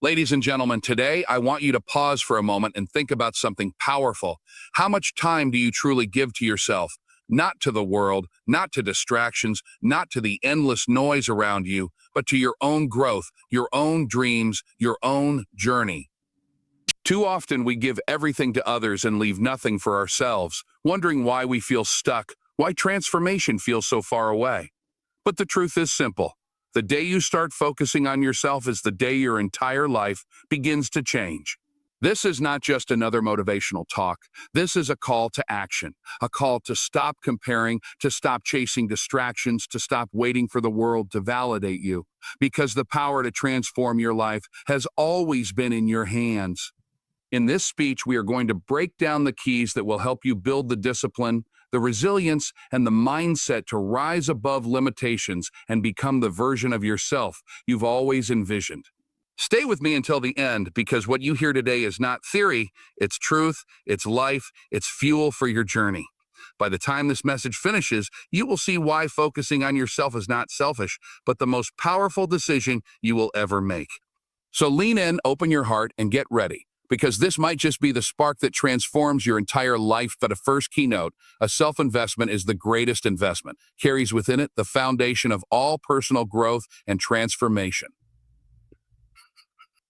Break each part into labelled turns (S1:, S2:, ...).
S1: Ladies and gentlemen, today I want you to pause for a moment and think about something powerful. How much time do you truly give to yourself? Not to the world, not to distractions, not to the endless noise around you, but to your own growth, your own dreams, your own journey. Too often we give everything to others and leave nothing for ourselves, wondering why we feel stuck, why transformation feels so far away. But the truth is simple. The day you start focusing on yourself is the day your entire life begins to change. This is not just another motivational talk. This is a call to action, a call to stop comparing, to stop chasing distractions, to stop waiting for the world to validate you, because the power to transform your life has always been in your hands. In this speech, we are going to break down the keys that will help you build the discipline, the resilience, and the mindset to rise above limitations and become the version of yourself you've always envisioned. Stay with me until the end, because what you hear today is not theory, it's truth, it's life, it's fuel for your journey. By the time this message finishes, you will see why focusing on yourself is not selfish, but the most powerful decision you will ever make. So lean in, open your heart, and get ready, because this might just be the spark that transforms your entire life. But a first keynote, a self-investment is the greatest investment, carries within it the foundation of all personal growth and transformation.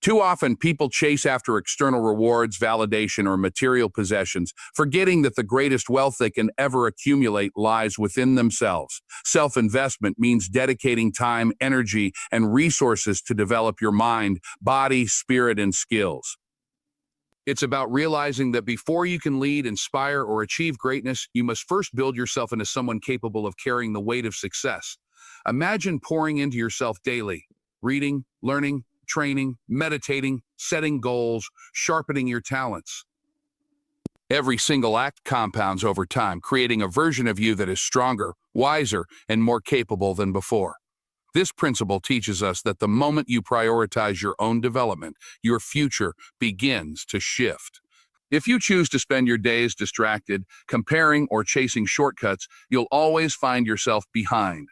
S1: Too often, people chase after external rewards, validation, or material possessions, forgetting that the greatest wealth they can ever accumulate lies within themselves. Self-investment means dedicating time, energy, and resources to develop your mind, body, spirit, and skills. It's about realizing that before you can lead, inspire, or achieve greatness, you must first build yourself into someone capable of carrying the weight of success. Imagine pouring into yourself daily, reading, learning, training, meditating, setting goals, sharpening your talents. Every single act compounds over time, creating a version of you that is stronger, wiser, and more capable than before. This principle teaches us that the moment you prioritize your own development, your future begins to shift. If you choose to spend your days distracted, comparing, or chasing shortcuts, you'll always find yourself behind.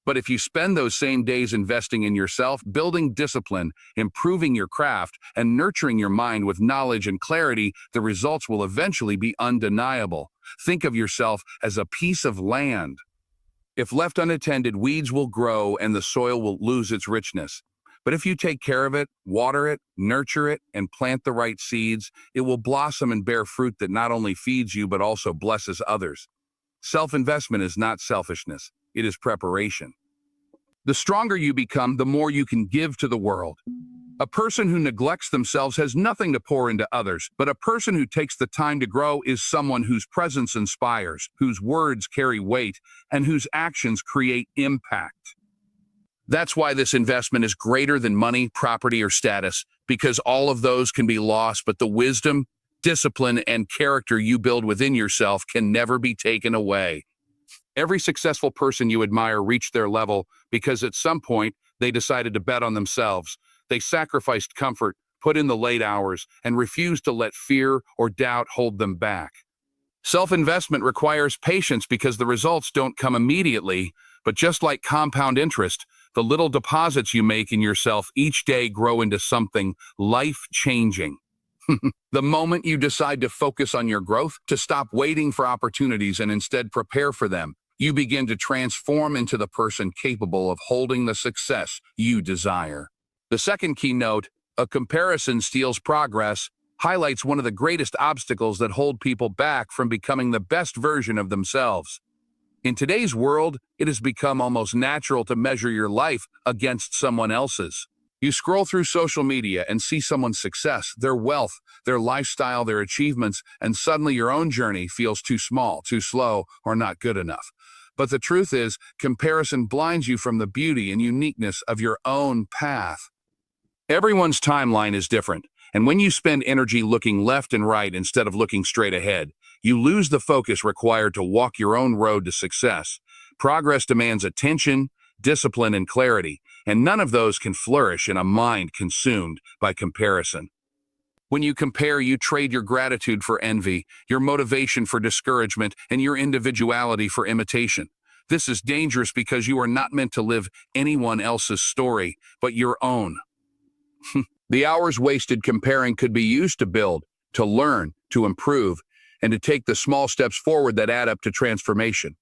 S1: But if you spend those same days investing in yourself, building discipline, improving your craft, and nurturing your mind with knowledge and clarity, the results will eventually be undeniable. Think of yourself as a piece of land. If left unattended, weeds will grow and the soil will lose its richness. But if you take care of it, water it, nurture it, and plant the right seeds, it will blossom and bear fruit that not only feeds you but also blesses others. Self-investment is not selfishness, it is preparation. The stronger you become, the more you can give to the world. A person who neglects themselves has nothing to pour into others, but a person who takes the time to grow is someone whose presence inspires, whose words carry weight, and whose actions create impact. That's why this investment is greater than money, property, or status, because all of those can be lost, but the wisdom, discipline, and character you build within yourself can never be taken away. Every successful person you admire reached their level because at some point they decided to bet on themselves. They sacrificed comfort, put in the late hours, and refused to let fear or doubt hold them back. Self-investment requires patience because the results don't come immediately, but just like compound interest, the little deposits you make in yourself each day grow into something life-changing. The moment you decide to focus on your growth, to stop waiting for opportunities and instead prepare for them, you begin to transform into the person capable of holding the success you desire. The second keynote, a comparison steals progress, highlights one of the greatest obstacles that hold people back from becoming the best version of themselves. In today's world, it has become almost natural to measure your life against someone else's. You scroll through social media and see someone's success, their wealth, their lifestyle, their achievements, and suddenly your own journey feels too small, too slow, or not good enough. But the truth is, comparison blinds you from the beauty and uniqueness of your own path. Everyone's timeline is different, and when you spend energy looking left and right instead of looking straight ahead, you lose the focus required to walk your own road to success. Progress demands attention, discipline, and clarity, and none of those can flourish in a mind consumed by comparison. When you compare, you trade your gratitude for envy, your motivation for discouragement, and your individuality for imitation. This is dangerous because you are not meant to live anyone else's story, but your own. The hours wasted comparing could be used to build, to learn, to improve, and to take the small steps forward that add up to transformation.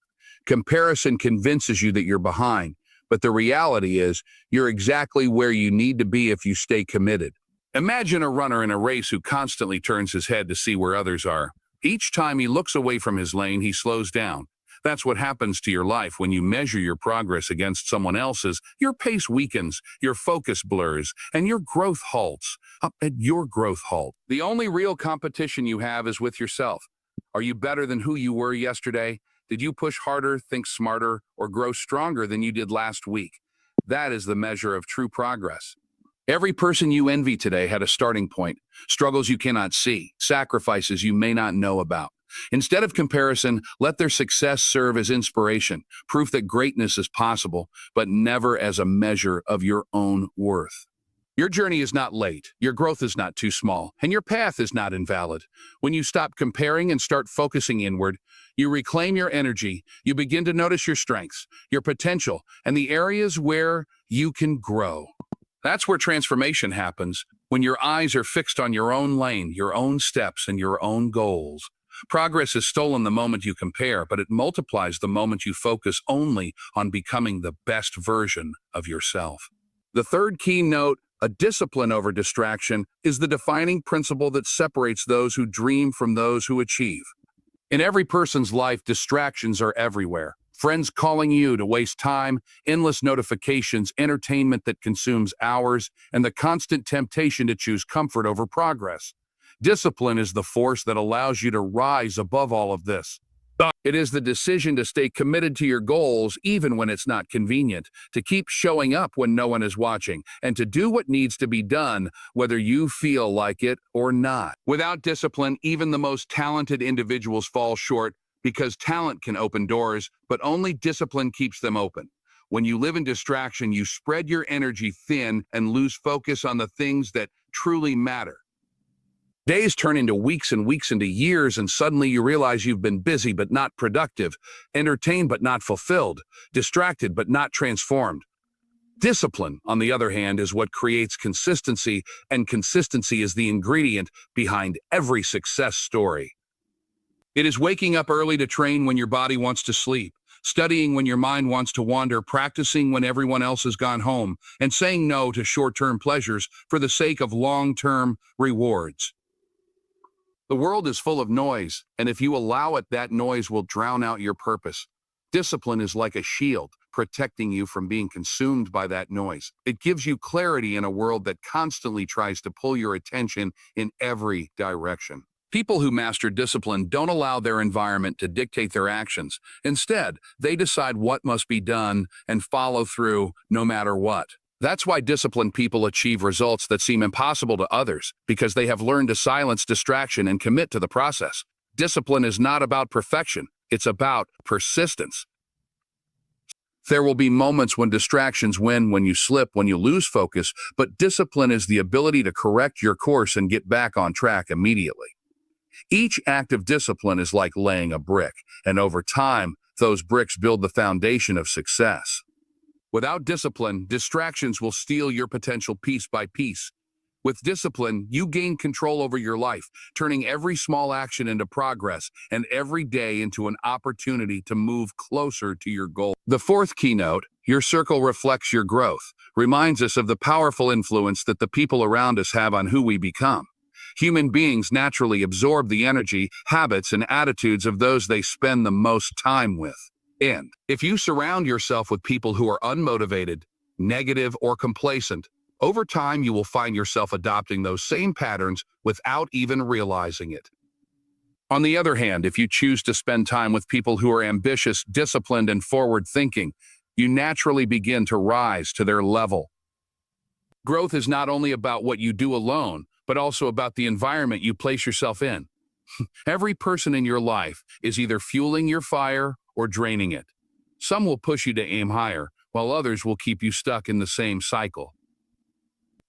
S1: Comparison convinces you that you're behind, but the reality is you're exactly where you need to be if you stay committed. Imagine a runner in a race who constantly turns his head to see where others are. Each time he looks away from his lane, he slows down. That's what happens to your life when you measure your progress against someone else's. Your pace weakens, your focus blurs, and your growth halts. The only real competition you have is with yourself. Are you better than who you were yesterday? Did you push harder, think smarter, or grow stronger than you did last week? That is the measure of true progress. Every person you envy today had a starting point, struggles you cannot see, sacrifices you may not know about. Instead of comparison, let their success serve as inspiration, proof that greatness is possible, but never as a measure of your own worth. Your journey is not late, your growth is not too small, and your path is not invalid. When you stop comparing and start focusing inward, you reclaim your energy, you begin to notice your strengths, your potential, and the areas where you can grow. That's where transformation happens, when your eyes are fixed on your own lane, your own steps, and your own goals. Progress is stolen the moment you compare, but it multiplies the moment you focus only on becoming the best version of yourself. The third key note, a discipline over distraction, is the defining principle that separates those who dream from those who achieve. In every person's life, distractions are everywhere. Friends calling you to waste time, endless notifications, entertainment that consumes hours, and the constant temptation to choose comfort over progress. Discipline is the force that allows you to rise above all of this. It is the decision to stay committed to your goals even when it's not convenient, to keep showing up when no one is watching, and to do what needs to be done whether you feel like it or not. Without discipline, even the most talented individuals fall short because talent can open doors, but only discipline keeps them open. When you live in distraction, you spread your energy thin and lose focus on the things that truly matter. Days turn into weeks and weeks into years, and suddenly you realize you've been busy but not productive, entertained but not fulfilled, distracted but not transformed. Discipline, on the other hand, is what creates consistency, and consistency is the ingredient behind every success story. It is waking up early to train when your body wants to sleep, studying when your mind wants to wander, practicing when everyone else has gone home, and saying no to short-term pleasures for the sake of long-term rewards. The world is full of noise, and if you allow it, that noise will drown out your purpose. Discipline is like a shield, protecting you from being consumed by that noise. It gives you clarity in a world that constantly tries to pull your attention in every direction. People who master discipline don't allow their environment to dictate their actions. Instead, they decide what must be done and follow through no matter what. That's why disciplined people achieve results that seem impossible to others, because they have learned to silence distraction and commit to the process. Discipline is not about perfection, it's about persistence. There will be moments when distractions win, when you slip, when you lose focus, but discipline is the ability to correct your course and get back on track immediately. Each act of discipline is like laying a brick, and over time, those bricks build the foundation of success. Without discipline, distractions will steal your potential piece by piece. With discipline, you gain control over your life, turning every small action into progress and every day into an opportunity to move closer to your goal. The fourth keynote, your circle reflects your growth, reminds us of the powerful influence that the people around us have on who we become. Human beings naturally absorb the energy, habits, and attitudes of those they spend the most time with. And if you surround yourself with people who are unmotivated, negative, or complacent, over time you will find yourself adopting those same patterns without even realizing it. On the other hand, if you choose to spend time with people who are ambitious, disciplined, and forward-thinking, you naturally begin to rise to their level. Growth is not only about what you do alone, but also about the environment you place yourself in. Every person in your life is either fueling your fire or draining it. Some will push you to aim higher, while others will keep you stuck in the same cycle.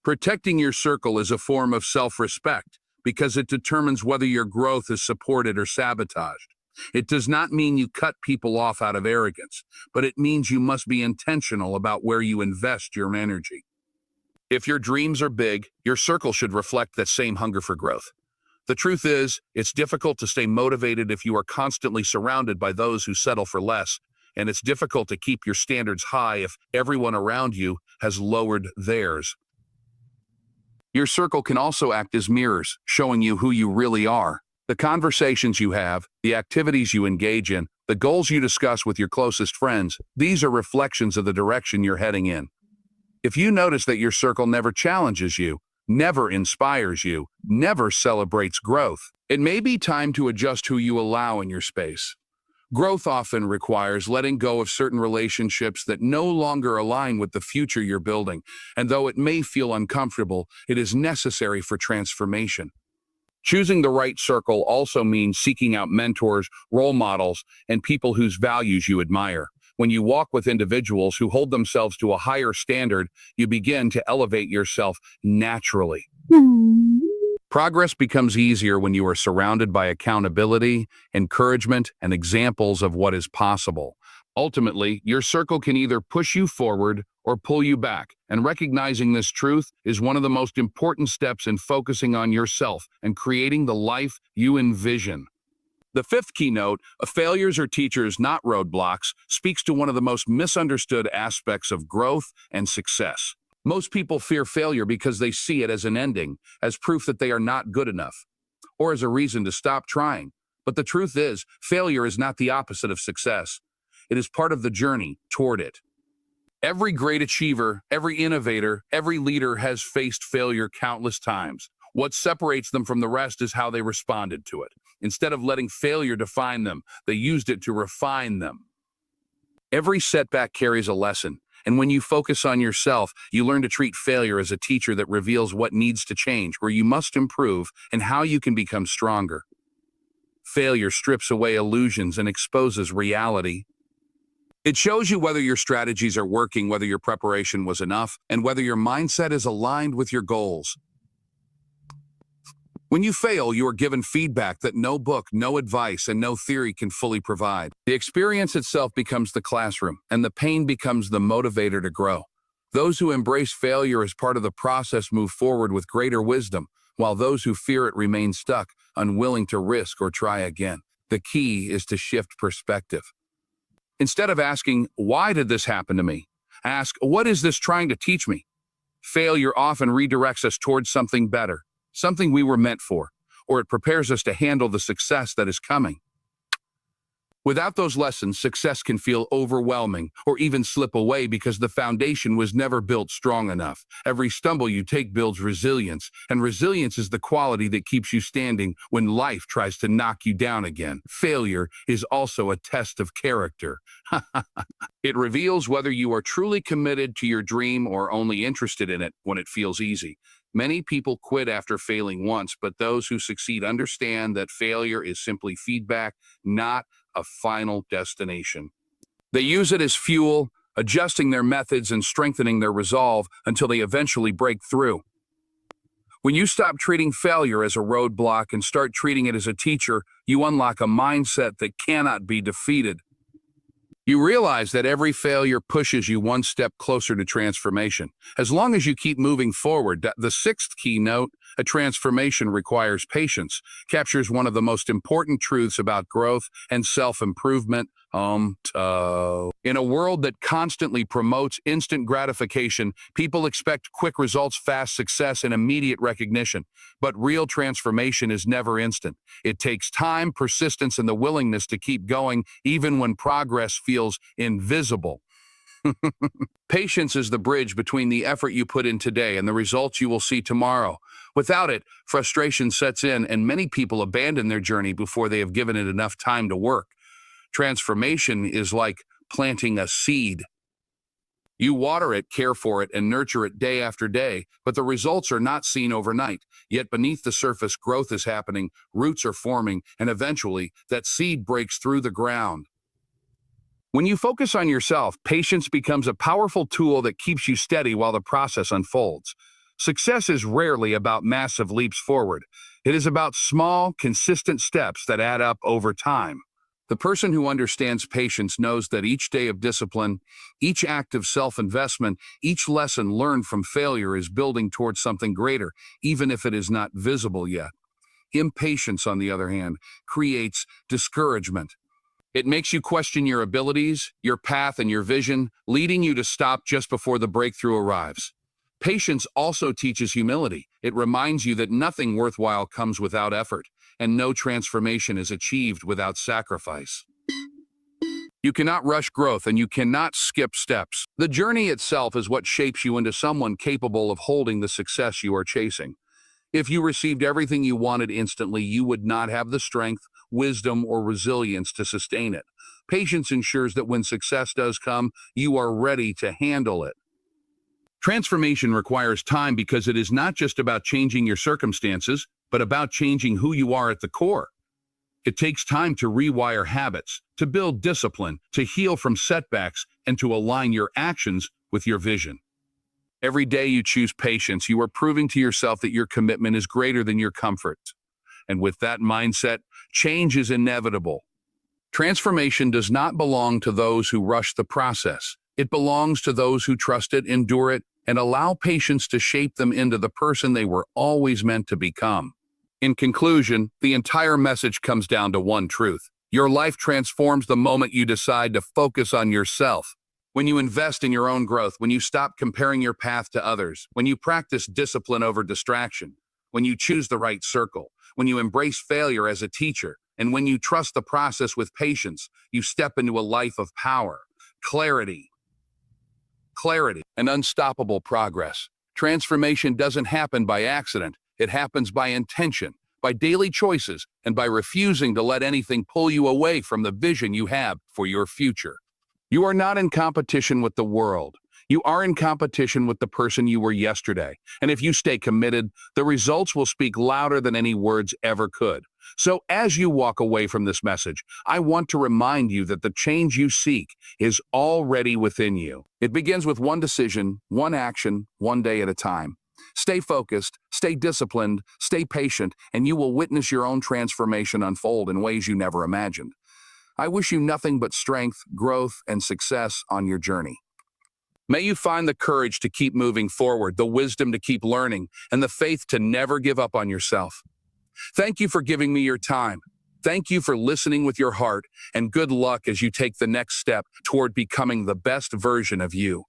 S1: Protecting your circle is a form of self-respect because it determines whether your growth is supported or sabotaged. It does not mean you cut people off out of arrogance, but it means you must be intentional about where you invest your energy. If your dreams are big, your circle should reflect that same hunger for growth. The truth is, it's difficult to stay motivated if you are constantly surrounded by those who settle for less, and it's difficult to keep your standards high if everyone around you has lowered theirs. Your circle can also act as mirrors, showing you who you really are. The conversations you have, the activities you engage in, the goals you discuss with your closest friends, these are reflections of the direction you're heading in. If you notice that your circle never challenges you, never inspires you, never celebrates growth, it may be time to adjust who you allow in your space. Growth often requires letting go of certain relationships that no longer align with the future you're building, and though it may feel uncomfortable, it is necessary for transformation. Choosing the right circle also means seeking out mentors, role models, and people whose values you admire. When you walk with individuals who hold themselves to a higher standard, you begin to elevate yourself naturally. Progress becomes easier when you are surrounded by accountability, encouragement, and examples of what is possible. Ultimately, your circle can either push you forward or pull you back, and recognizing this truth is one of the most important steps in focusing on yourself and creating the life you envision. The fifth keynote, failures are teachers, not roadblocks, speaks to one of the most misunderstood aspects of growth and success. Most people fear failure because they see it as an ending, as proof that they are not good enough, or as a reason to stop trying. But the truth is, failure is not the opposite of success. It is part of the journey toward it. Every great achiever, every innovator, every leader has faced failure countless times. What separates them from the rest is how they responded to it. Instead of letting failure define them, they used it to refine them. Every setback carries a lesson, and when you focus on yourself, you learn to treat failure as a teacher that reveals what needs to change, where you must improve, and how you can become stronger. Failure strips away illusions and exposes reality. It shows you whether your strategies are working, whether your preparation was enough, and whether your mindset is aligned with your goals. When you fail, you are given feedback that no book, no advice, and no theory can fully provide. The experience itself becomes the classroom, and the pain becomes the motivator to grow. Those who embrace failure as part of the process move forward with greater wisdom, while those who fear it remain stuck, unwilling to risk or try again. The key is to shift perspective. Instead of asking, "Why did this happen to me?" ask, "What is this trying to teach me?" Failure often redirects us towards something better, something we were meant for, or it prepares us to handle the success that is coming. Without those lessons, success can feel overwhelming or even slip away because the foundation was never built strong enough. Every stumble you take builds resilience, and resilience is the quality that keeps you standing when life tries to knock you down again. Failure is also a test of character. It reveals whether you are truly committed to your dream or only interested in it when it feels easy. Many people quit after failing once, but those who succeed understand that failure is simply feedback, not a final destination. They use it as fuel, adjusting their methods and strengthening their resolve until they eventually break through. When you stop treating failure as a roadblock and start treating it as a teacher, you unlock a mindset that cannot be defeated. You realize that every failure pushes you one step closer to transformation. As long as you keep moving forward, the sixth keynote, a transformation requires patience, captures one of the most important truths about growth and self-improvement. In a world that constantly promotes instant gratification, people expect quick results, fast success, and immediate recognition. But real transformation is never instant. It takes time, persistence, and the willingness to keep going, even when progress feels invisible. Patience is the bridge between the effort you put in today and the results you will see tomorrow. Without it, frustration sets in, and many people abandon their journey before they have given it enough time to work. Transformation is like planting a seed. You water it, care for it, and nurture it day after day, but the results are not seen overnight. Yet beneath the surface, growth is happening, roots are forming, and eventually, that seed breaks through the ground. When you focus on yourself, patience becomes a powerful tool that keeps you steady while the process unfolds. Success is rarely about massive leaps forward. It is about small, consistent steps that add up over time. The person who understands patience knows that each day of discipline, each act of self-investment, each lesson learned from failure is building towards something greater, even if it is not visible yet. Impatience, on the other hand, creates discouragement. It makes you question your abilities, your path, and your vision, leading you to stop just before the breakthrough arrives. Patience also teaches humility. It reminds you that nothing worthwhile comes without effort, and no transformation is achieved without sacrifice. You cannot rush growth, and you cannot skip steps. The journey itself is what shapes you into someone capable of holding the success you are chasing. If you received everything you wanted instantly, you would not have the strength, wisdom, or resilience to sustain it. Patience ensures that when success does come, you are ready to handle it. Transformation requires time because it is not just about changing your circumstances, but about changing who you are at the core. It takes time to rewire habits, to build discipline, to heal from setbacks, and to align your actions with your vision. Every day you choose patience, you are proving to yourself that your commitment is greater than your comfort. And with that mindset, change is inevitable. Transformation does not belong to those who rush the process. It belongs to those who trust it, endure it, and allow patience to shape them into the person they were always meant to become. In conclusion, the entire message comes down to one truth. Your life transforms the moment you decide to focus on yourself. When you invest in your own growth, when you stop comparing your path to others, when you practice discipline over distraction, when you choose the right circle, when you embrace failure as a teacher, and when you trust the process with patience, you step into a life of power, clarity, and unstoppable progress. Transformation doesn't happen by accident. It happens by intention, by daily choices, and by refusing to let anything pull you away from the vision you have for your future. You are not in competition with the world. You are in competition with the person you were yesterday. And if you stay committed, the results will speak louder than any words ever could. So as you walk away from this message, I want to remind you that the change you seek is already within you. It begins with one decision, one action, one day at a time. Stay focused, stay disciplined, stay patient, and you will witness your own transformation unfold in ways you never imagined. I wish you nothing but strength, growth, and success on your journey. May you find the courage to keep moving forward, the wisdom to keep learning, and the faith to never give up on yourself. Thank you for giving me your time. Thank you for listening with your heart, and good luck as you take the next step toward becoming the best version of you.